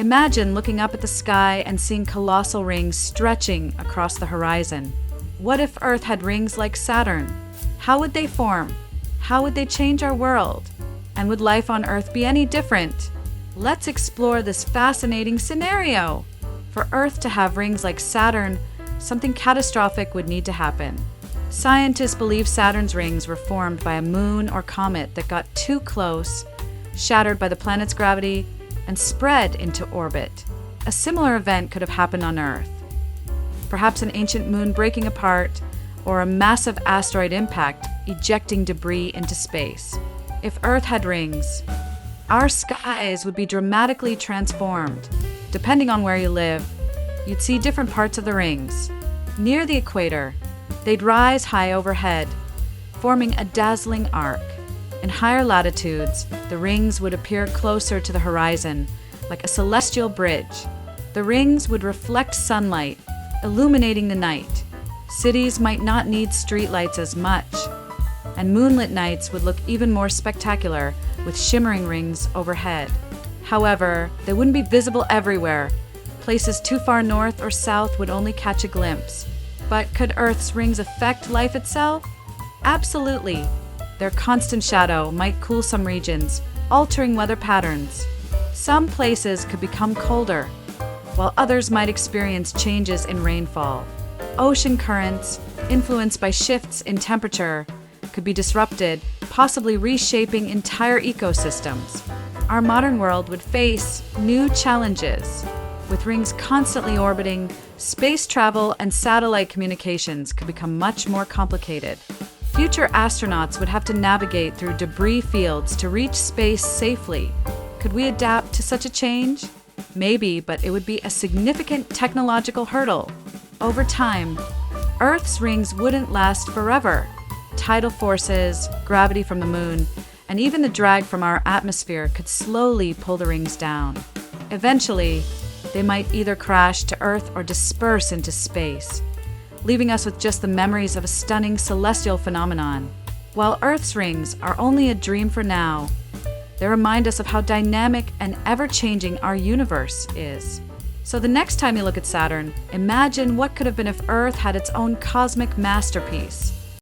Imagine looking up at the sky and seeing colossal rings stretching across the horizon. What if Earth had rings like Saturn? How would they form? How would they change our world? And would life on Earth be any different? Let's explore this fascinating scenario. For Earth to have rings like Saturn, something catastrophic would need to happen. Scientists believe Saturn's rings were formed by a moon or comet that got too close, shattered by the planet's gravity, and spread into orbit. A similar event could have happened on Earth. Perhaps an ancient moon breaking apart, or a massive asteroid impact ejecting debris into space. If Earth had rings, our skies would be dramatically transformed. Depending on where you live, you'd see different parts of the rings. Near the equator, they'd rise high overhead, forming a dazzling arc. In higher latitudes, the rings would appear closer to the horizon, like a celestial bridge. The rings would reflect sunlight, illuminating the night. Cities might not need streetlights as much, and moonlit nights would look even more spectacular with shimmering rings overhead. However, they wouldn't be visible everywhere. Places too far north or south would only catch a glimpse. But could Earth's rings affect life itself? Absolutely. Their constant shadow might cool some regions, altering weather patterns. Some places could become colder, while others might experience changes in rainfall. Ocean currents, influenced by shifts in temperature, could be disrupted, possibly reshaping entire ecosystems. Our modern world would face new challenges. With rings constantly orbiting, space travel and satellite communications could become much more complicated. Future astronauts would have to navigate through debris fields to reach space safely. Could we adapt to such a change? Maybe, but it would be a significant technological hurdle. Over time, Earth's rings wouldn't last forever. Tidal forces, gravity from the moon, and even the drag from our atmosphere could slowly pull the rings down. Eventually, they might either crash to Earth or disperse into space, leaving us with just the memories of a stunning celestial phenomenon. While Earth's rings are only a dream for now, they remind us of how dynamic and ever-changing our universe is. So the next time you look at Saturn, imagine what could have been if Earth had its own cosmic masterpiece.